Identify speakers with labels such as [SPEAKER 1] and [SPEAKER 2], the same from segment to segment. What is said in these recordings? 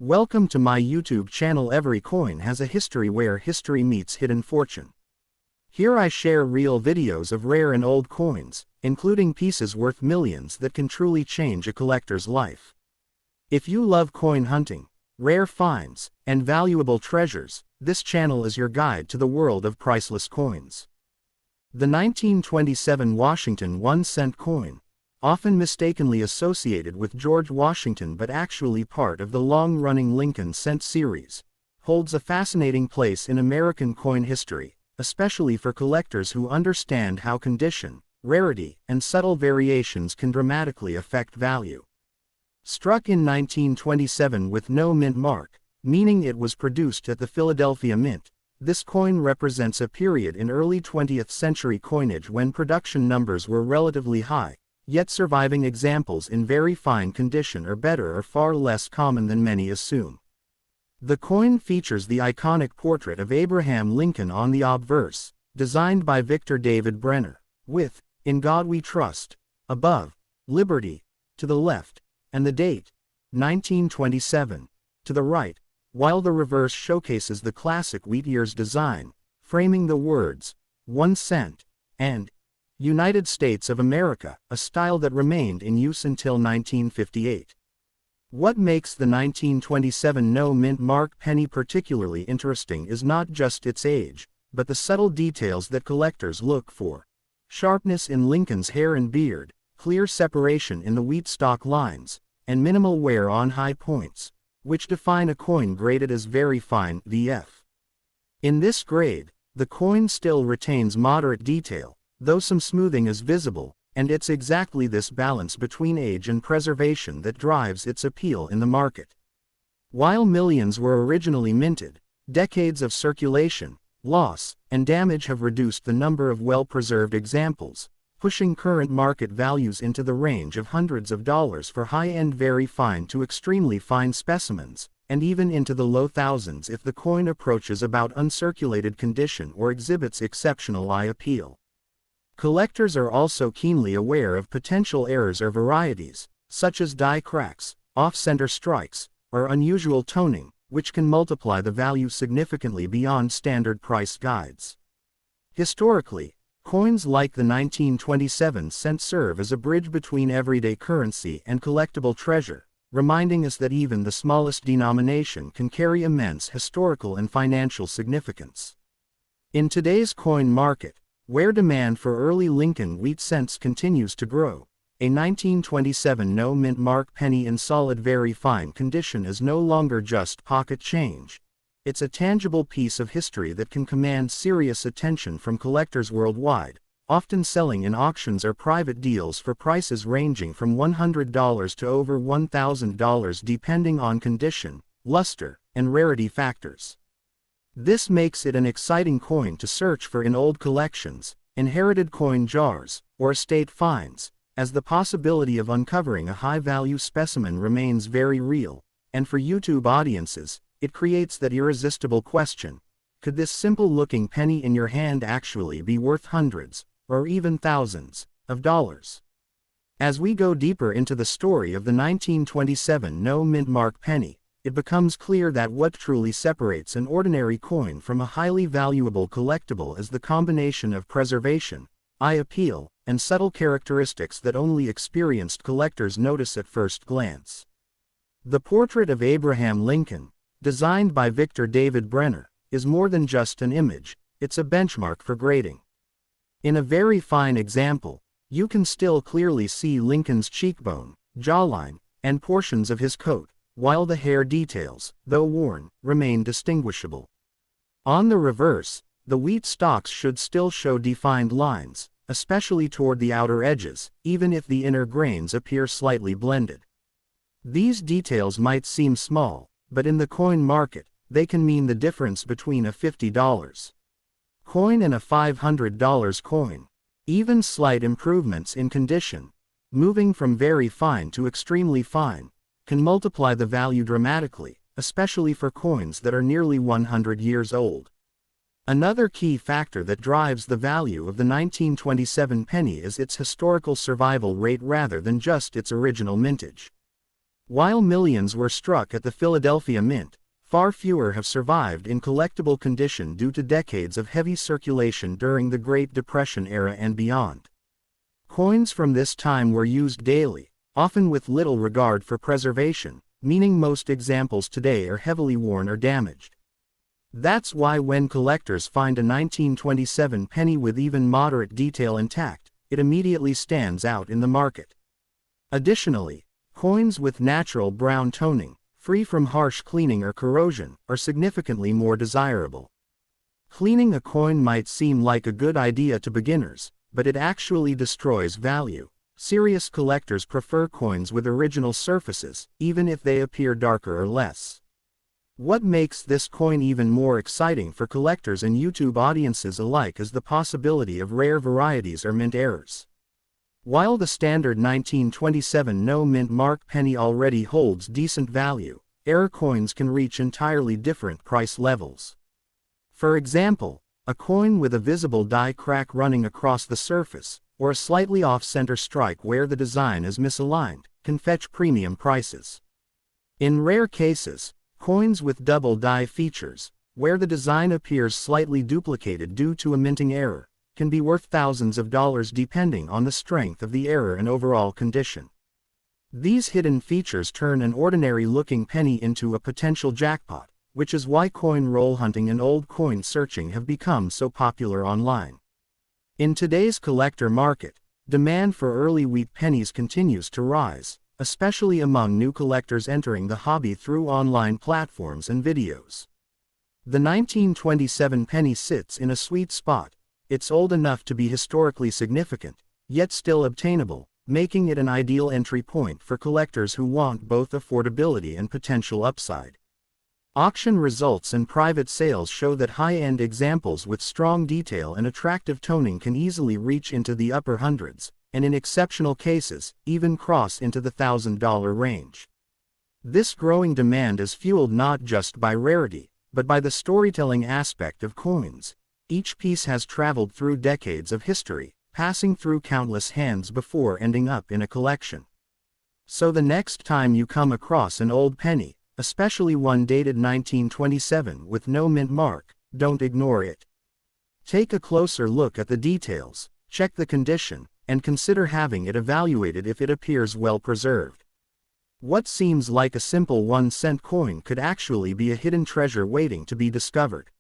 [SPEAKER 1] Welcome to my YouTube channel. Every coin has a history where history meets hidden fortune. Here I share real videos of rare and old coins, including pieces worth millions that can truly change a collector's life. If you love coin hunting, rare finds, and valuable treasures, this channel is your guide to the world of priceless coins. The 1927 Washington 1-cent coin, often mistakenly associated with George Washington but actually part of the long-running Lincoln cent series, holds a fascinating place in American coin history, especially for collectors who understand how condition, rarity, and subtle variations can dramatically affect value. Struck in 1927 with no mint mark, meaning it was produced at the Philadelphia Mint, this coin represents a period in early 20th century coinage when production numbers were relatively high, yet surviving examples in very fine condition or better are far less common than many assume. The coin features the iconic portrait of Abraham Lincoln on the obverse, designed by Victor David Brenner, with, "In God We Trust," above, "Liberty," to the left, and the date, 1927, to the right, while the reverse showcases the classic wheat ears design, framing the words, 1 cent, and United States of America, a style that remained in use until 1958. What makes the 1927 no-mint mark penny particularly interesting is not just its age, but the subtle details that collectors look for. Sharpness in Lincoln's hair and beard, clear separation in the wheat stalk lines, and minimal wear on high points, which define a coin graded as very fine VF. In this grade, the coin still retains moderate detail, though some smoothing is visible, and it's exactly this balance between age and preservation that drives its appeal in the market. While millions were originally minted, decades of circulation, loss, and damage have reduced the number of well-preserved examples, pushing current market values into the range of hundreds of dollars for high-end very fine to extremely fine specimens, and even into the low thousands if the coin approaches about uncirculated condition or exhibits exceptional eye appeal. Collectors are also keenly aware of potential errors or varieties, such as die cracks, off-center strikes, or unusual toning, which can multiply the value significantly beyond standard price guides. Historically, coins like the 1927 cent serve as a bridge between everyday currency and collectible treasure, reminding us that even the smallest denomination can carry immense historical and financial significance. In today's coin market, where demand for early Lincoln wheat cents continues to grow, a 1927 no-mint mark penny in solid very fine condition is no longer just pocket change. It's a tangible piece of history that can command serious attention from collectors worldwide, often selling in auctions or private deals for prices ranging from $100 to over $1,000 depending on condition, luster, and rarity factors. This makes it an exciting coin to search for in old collections, inherited coin jars, or estate finds, as the possibility of uncovering a high-value specimen remains very real, and for YouTube audiences, it creates that irresistible question: could this simple-looking penny in your hand actually be worth hundreds, or even thousands, of dollars? As we go deeper into the story of the 1927 no-mint mark penny, it becomes clear that what truly separates an ordinary coin from a highly valuable collectible is the combination of preservation, eye appeal, and subtle characteristics that only experienced collectors notice at first glance. The portrait of Abraham Lincoln, designed by Victor David Brenner, is more than just an image, it's a benchmark for grading. In a very fine example, you can still clearly see Lincoln's cheekbone, jawline, and portions of his coat, while the hair details, though worn, remain distinguishable. On the reverse, the wheat stalks should still show defined lines, especially toward the outer edges, even if the inner grains appear slightly blended. These details might seem small, but in the coin market, they can mean the difference between a $50 coin and a $500 coin. Even slight improvements in condition, moving from very fine to extremely fine, can multiply the value dramatically, especially for coins that are nearly 100 years old. Another key factor that drives the value of the 1927 penny is its historical survival rate rather than just its original mintage. While millions were struck at the Philadelphia Mint, far fewer have survived in collectible condition due to decades of heavy circulation during the Great Depression era and beyond. Coins from this time were used daily, often with little regard for preservation, meaning most examples today are heavily worn or damaged. That's why when collectors find a 1927 penny with even moderate detail intact, it immediately stands out in the market. Additionally, coins with natural brown toning, free from harsh cleaning or corrosion, are significantly more desirable. Cleaning a coin might seem like a good idea to beginners, but it actually destroys value. Serious collectors prefer coins with original surfaces, even if they appear darker or less. What makes this coin even more exciting for collectors and YouTube audiences alike is the possibility of rare varieties or mint errors. While the standard 1927 no mint mark penny already holds decent value, error coins can reach entirely different price levels. For example, a coin with a visible die crack running across the surface, or a slightly off-center strike where the design is misaligned, can fetch premium prices. In rare cases, coins with double die features, where the design appears slightly duplicated due to a minting error, can be worth thousands of dollars depending on the strength of the error and overall condition. These hidden features turn an ordinary-looking penny into a potential jackpot, which is why coin roll hunting and old coin searching have become so popular online. In today's collector market, demand for early wheat pennies continues to rise, especially among new collectors entering the hobby through online platforms and videos. The 1927 penny sits in a sweet spot. It's old enough to be historically significant, yet still obtainable, making it an ideal entry point for collectors who want both affordability and potential upside. Auction results and private sales show that high-end examples with strong detail and attractive toning can easily reach into the upper hundreds, and in exceptional cases, even cross into the $1,000 range. This growing demand is fueled not just by rarity, but by the storytelling aspect of coins. Each piece has traveled through decades of history, passing through countless hands before ending up in a collection. So the next time you come across an old penny, especially one dated 1927 with no mint mark, don't ignore it. Take a closer look at the details, check the condition, and consider having it evaluated if it appears well preserved. What seems like a simple 1-cent coin could actually be a hidden treasure waiting to be discovered.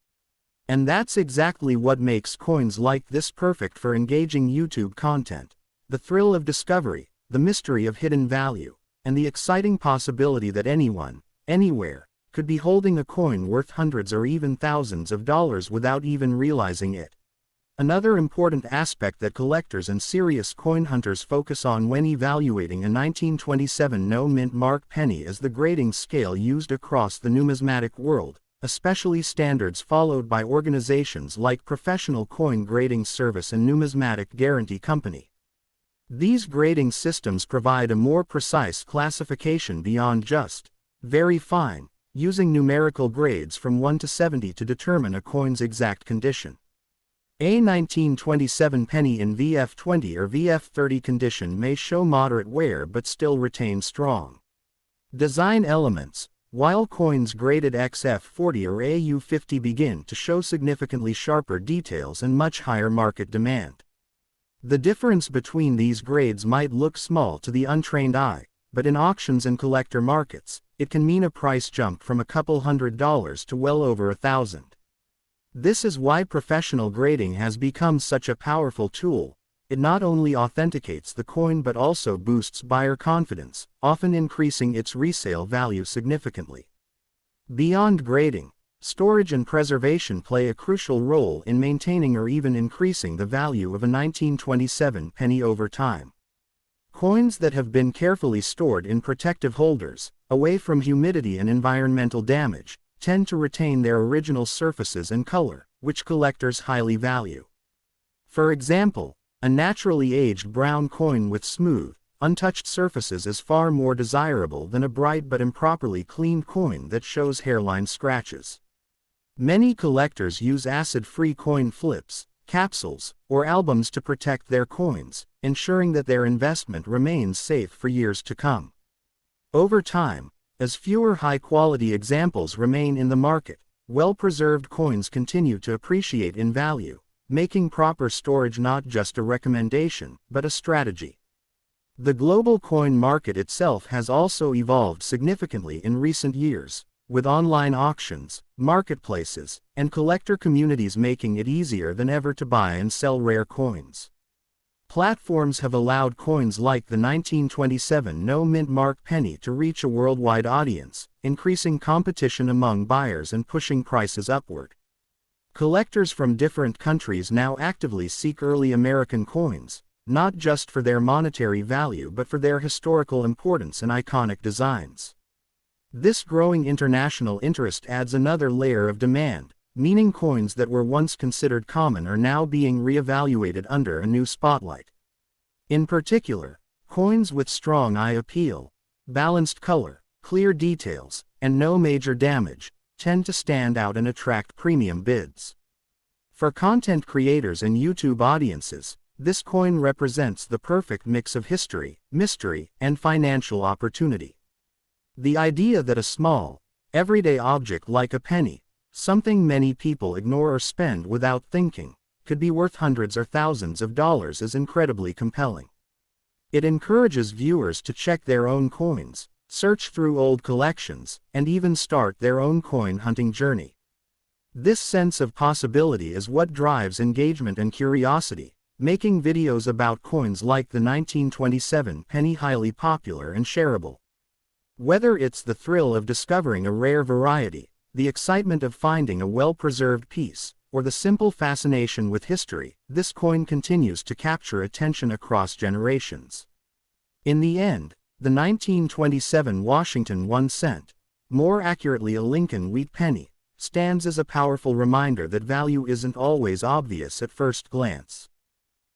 [SPEAKER 1] And that's exactly what makes coins like this perfect for engaging YouTube content. The thrill of discovery, the mystery of hidden value, and the exciting possibility that anyone, anywhere, could be holding a coin worth hundreds or even thousands of dollars without even realizing it. Another important aspect that collectors and serious coin hunters focus on when evaluating a 1927 no mint mark penny is the grading scale used across the numismatic world, especially standards followed by organizations like Professional Coin Grading Service and Numismatic Guarantee Company. These grading systems provide a more precise classification beyond just very fine, using numerical grades from 1 to 70 to determine a coin's exact condition. A 1927 penny in VF20 or VF30 condition may show moderate wear but still retain strong design elements, while coins graded XF40 or AU50 begin to show significantly sharper details and much higher market demand. The difference between these grades might look small to the untrained eye, but in auctions and collector markets, it can mean a price jump from a couple $100s to well over $1,000. This is why professional grading has become such a powerful tool. It not only authenticates the coin but also boosts buyer confidence, often increasing its resale value significantly. Beyond grading, storage and preservation play a crucial role in maintaining or even increasing the value of a 1927 penny over time. Coins that have been carefully stored in protective holders, away from humidity and environmental damage, tend to retain their original surfaces and color, which collectors highly value. For example, a naturally aged brown coin with smooth, untouched surfaces is far more desirable than a bright but improperly cleaned coin that shows hairline scratches. Many collectors use acid-free coin flips, capsules, or albums to protect their coins, ensuring that their investment remains safe for years to come. Over time, as fewer high-quality examples remain in the market, well-preserved coins continue to appreciate in value, making proper storage not just a recommendation, but a strategy. The global coin market itself has also evolved significantly in recent years, with online auctions, marketplaces, and collector communities making it easier than ever to buy and sell rare coins. Platforms have allowed coins like the 1927 no-mint mark penny to reach a worldwide audience, increasing competition among buyers and pushing prices upward. Collectors from different countries now actively seek early American coins, not just for their monetary value but for their historical importance and iconic designs. This growing international interest adds another layer of demand, meaning coins that were once considered common are now being re-evaluated under a new spotlight. In particular, coins with strong eye appeal, balanced color, clear details, and no major damage, tend to stand out and attract premium bids. For content creators and YouTube audiences, this coin represents the perfect mix of history, mystery, and financial opportunity. The idea that a small, everyday object like a penny, something many people ignore or spend without thinking, could be worth hundreds or thousands of dollars is incredibly compelling. It encourages viewers to check their own coins, search through old collections, and even start their own coin hunting journey. This sense of possibility is what drives engagement and curiosity, making videos about coins like the 1927 penny highly popular and shareable. Whether it's the thrill of discovering a rare variety, the excitement of finding a well-preserved piece, or the simple fascination with history, this coin continues to capture attention across generations. In the end, the 1927 Washington 1 cent, more accurately a Lincoln wheat penny, stands as a powerful reminder that value isn't always obvious at first glance.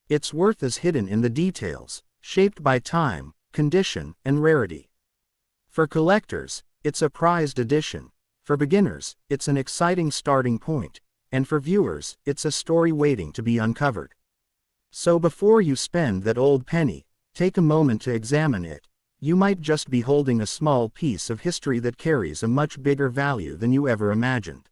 [SPEAKER 1] Its worth is hidden in the details, shaped by time, condition, and rarity. For collectors, it's a prized edition. For beginners, it's an exciting starting point, and for viewers, it's a story waiting to be uncovered. So before you spend that old penny, take a moment to examine it. You might just be holding a small piece of history that carries a much bigger value than you ever imagined.